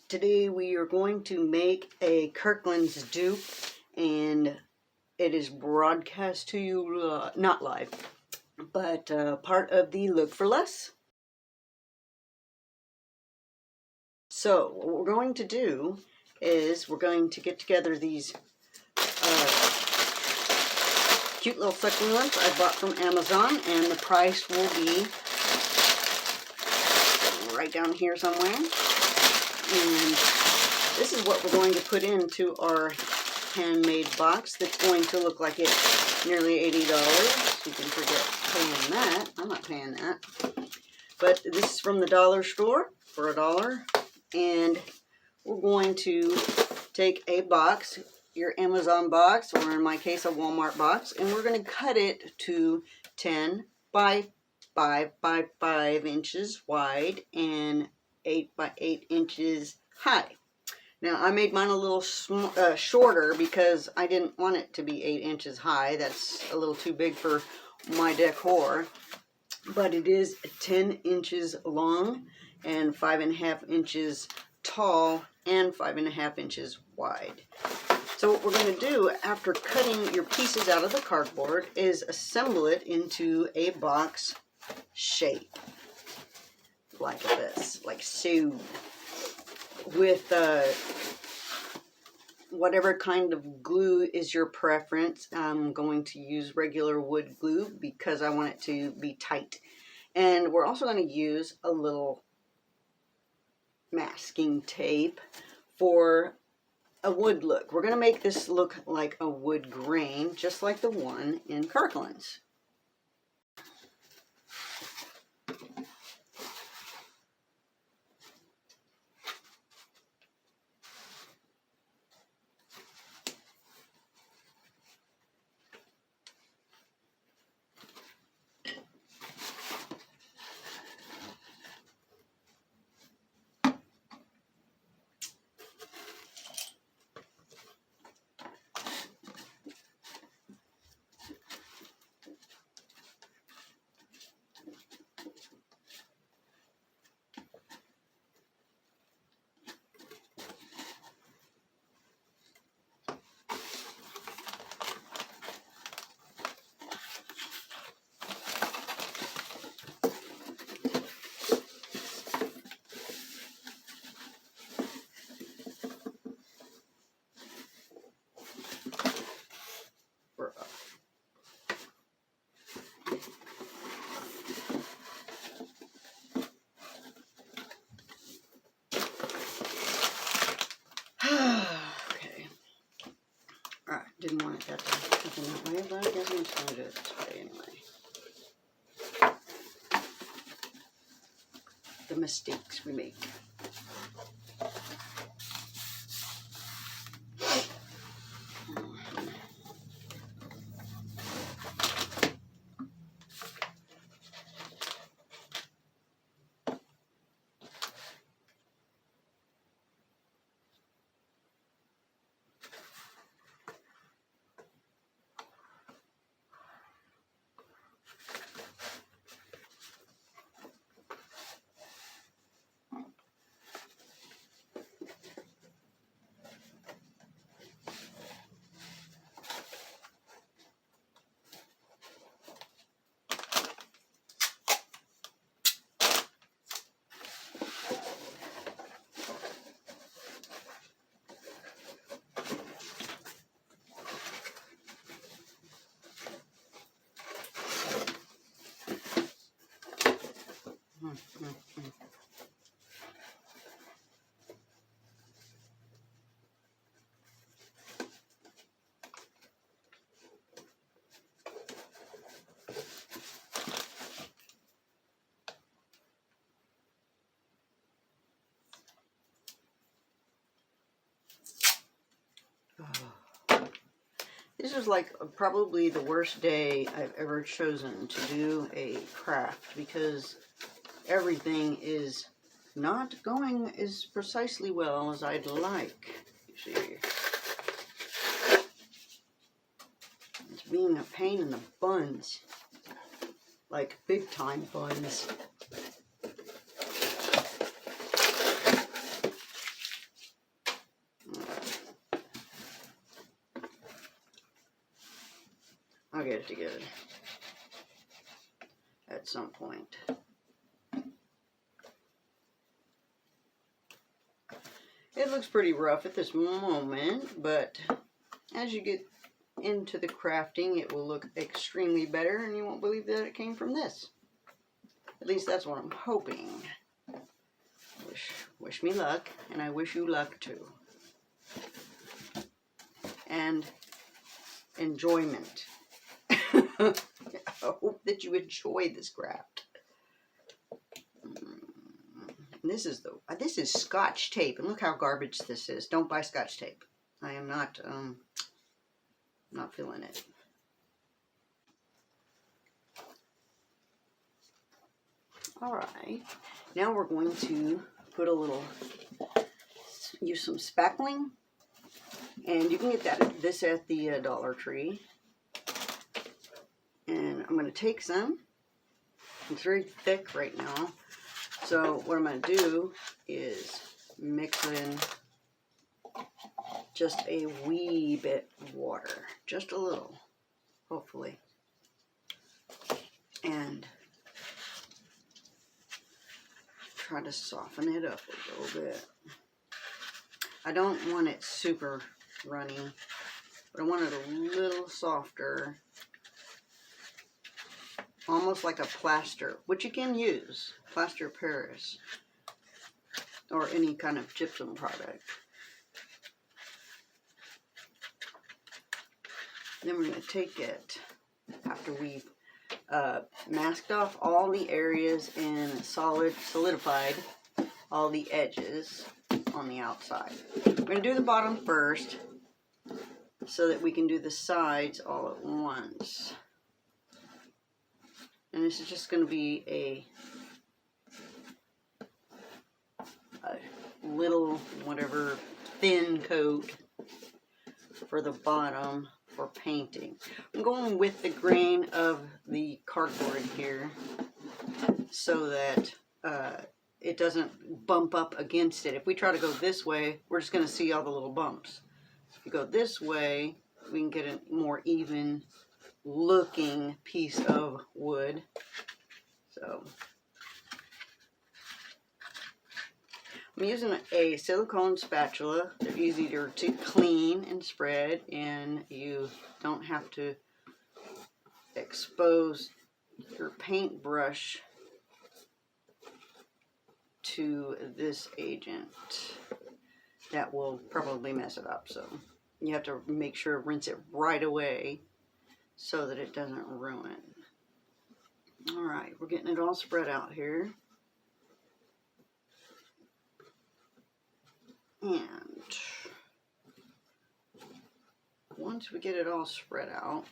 Today we are going to make a Kirkland's dupe, and it is broadcast to you, not live, but part of the Look for Less. So what we're going to do is we're going to get together these cute little succulents I bought from Amazon, and the price will be right down here somewhere. And this is what we're going to put into our handmade box that's going to look like it's nearly $80. You can forget paying that. I'm not paying that. But this is from the dollar store for $1. And we're going to take a box, your Amazon box, or in my case a Walmart box, and we're going to cut it to 10 by 5 by 5 inches wide and 8 by 8 inches high. Now I made mine a little shorter because I didn't want it to be 8 inches high. That's a little too big for my decor. But it is 10 inches long and 5.5 inches tall and 5.5 inches wide. So what we're going to do after cutting your pieces out of the cardboard is assemble it into a box shape. Like this, like so, with whatever kind of glue is your preference. I'm going to use regular wood glue because I want it to be tight. And we're also going to use a little masking tape for a wood look. We're going to make this look like a wood grain, just like the one in Kirkland's. Okay. Alright, didn't want it that way, but I guess I'm just going to do it this way anyway. The mistakes we make. This was like probably the worst day I've ever chosen to do a craft because everything is not going as precisely well as I'd like. You see, it's being a pain in the buns, like big time buns. it together at some point. It looks pretty rough at this moment, but as you get into the crafting, it will look extremely better, and you won't believe that it came from this. At least that's what I'm hoping. Wish me luck, and I wish you luck too. And enjoyment. I hope that you enjoy this craft. And this is Scotch tape, and look how garbage this is. Don't buy Scotch tape. I am not feeling it. All right, now we're going to put use some spackling, and you can get this at the Dollar Tree. And I'm going to take some. It's very thick right now. So what I'm going to do is mix in just a wee bit of water. Just a little, hopefully. And try to soften it up a little bit. I don't want it super runny, but I want it a little softer. Almost like a plaster, which you can use, plaster of Paris, or any kind of gypsum product. Then we're going to take it, after we've masked off all the areas and solidified all the edges on the outside. We're going to do the bottom first, so that we can do the sides all at once. And this is just going to be a little, whatever, thin coat for the bottom for painting. I'm going with the grain of the cardboard here so that it doesn't bump up against it. If we try to go this way, we're just going to see all the little bumps. If you go this way, we can get a more even looking piece of wood. So I'm using a silicone spatula. They're easier to clean and spread, and you don't have to expose your paintbrush to this agent. That will probably mess it up, so you have to make sure to rinse it right away so that it doesn't ruin. All right, we're getting it all spread out here. And once we get it all spread out,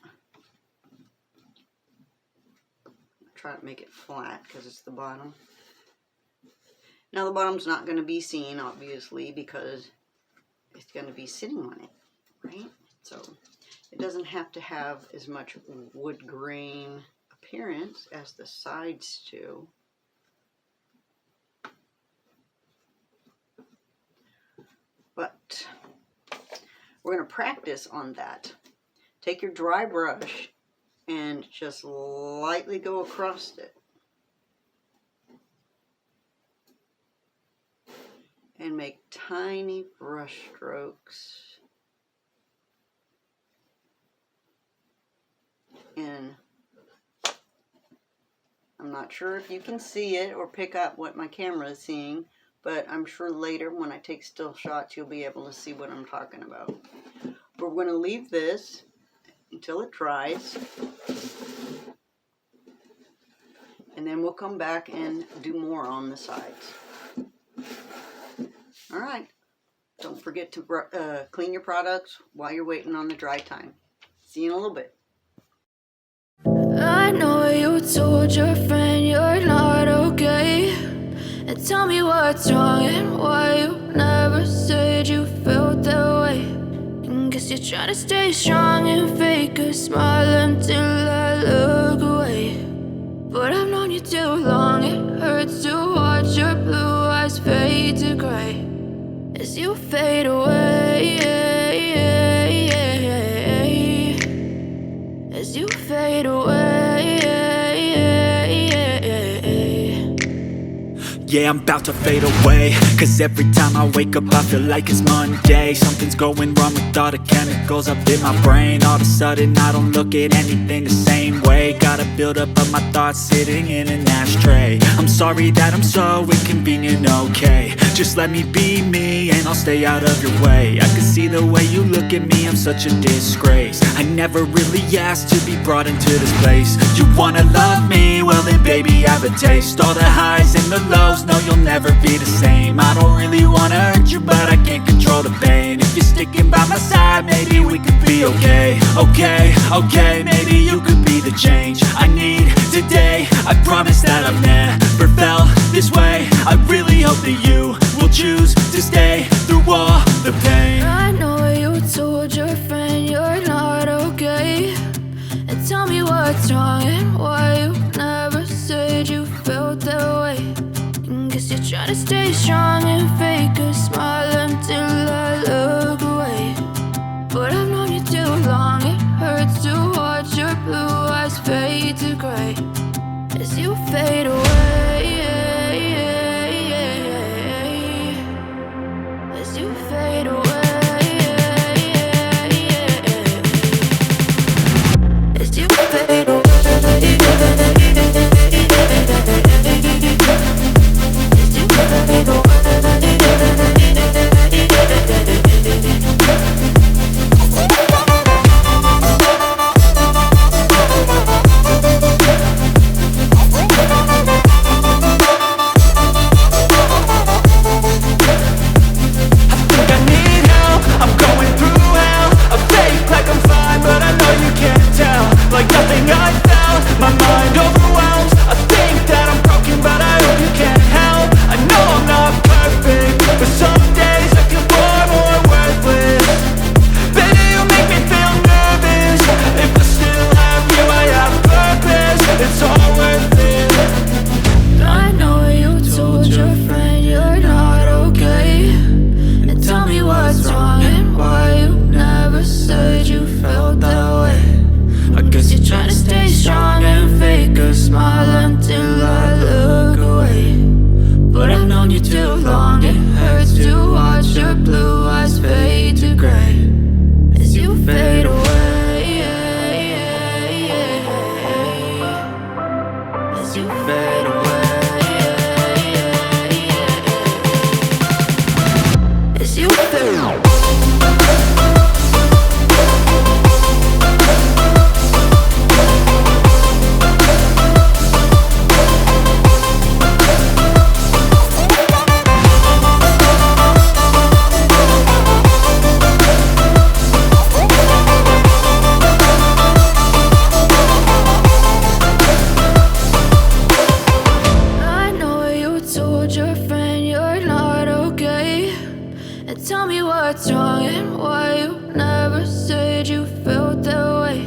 try to make it flat because it's the bottom. Now the bottom's not going to be seen, obviously, because it's going to be sitting on it, right? So it doesn't have to have as much wood grain appearance as the sides do. But we're going to practice on that. Take your dry brush and just lightly go across it. And make tiny brush strokes. And I'm not sure if you can see it or pick up what my camera is seeing, but I'm sure later when I take still shots you'll be able to see what I'm talking about. But we're going to leave this until it dries, and then we'll come back and do more on the sides. Alright, don't forget to clean your products while you're waiting on the dry time. See you in a little bit. I know you told your friend you're not okay, and tell me what's wrong and why you never said you felt that way. And guess you're trying to stay strong and fake a smile until I look away. But I've known you too long, it hurts to watch your blue eyes fade to gray as you fade away, as you fade yeah, I'm about to fade away. Cause every time I wake up I feel like it's Monday. Something's going wrong with all the chemicals up in my brain. All of a sudden I don't look at anything the same way. Gotta build up of my thoughts sitting in an ashtray. I'm sorry that I'm so inconvenient, okay. Just let me be me and I'll stay out of your way. I can see the way you look at me, I'm such a disgrace. I never really asked to be brought into this place. You wanna love me? Well then baby, have a taste. All the highs and the lows, no you'll never be the same. I don't really wanna hurt you, but I can't control the pain. If you're sticking by my side, maybe we could be okay. Okay, maybe you could be the change I need today. I promise that I've never felt this way. I really hope that you will choose to stay through all the pain. I know you told your friend you're not okay, and tell me what's wrong and why you never said you felt that way. And guess you're trying to stay strong and fake a smile until I look away. But I've known you too long, it hurts to watch your blue eyes fade to gray as you fade away. As you fade away. As you fade away. As you fade away. Like nothing I found, my mind overwhelms. I think that I'm broken, but I hope you can't help. I know I'm not perfect, but some days I feel far more worthless. Baby, you make me feel nervous. If I still have you, I have purpose. It's all worth it. I know you told your friend you're not okay, and tell me what's wrong and why you never said you felt that way. I guess you're trying to stay strong and fake a smile until I look away. But I've known you too long, it hurts to watch your blue eyes fade to gray as you fade away. As you fade away. As you fade away. Tell me what's wrong and why you never said you felt that way.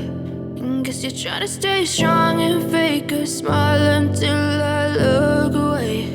And guess you're trying to stay strong and fake a smile until I look away.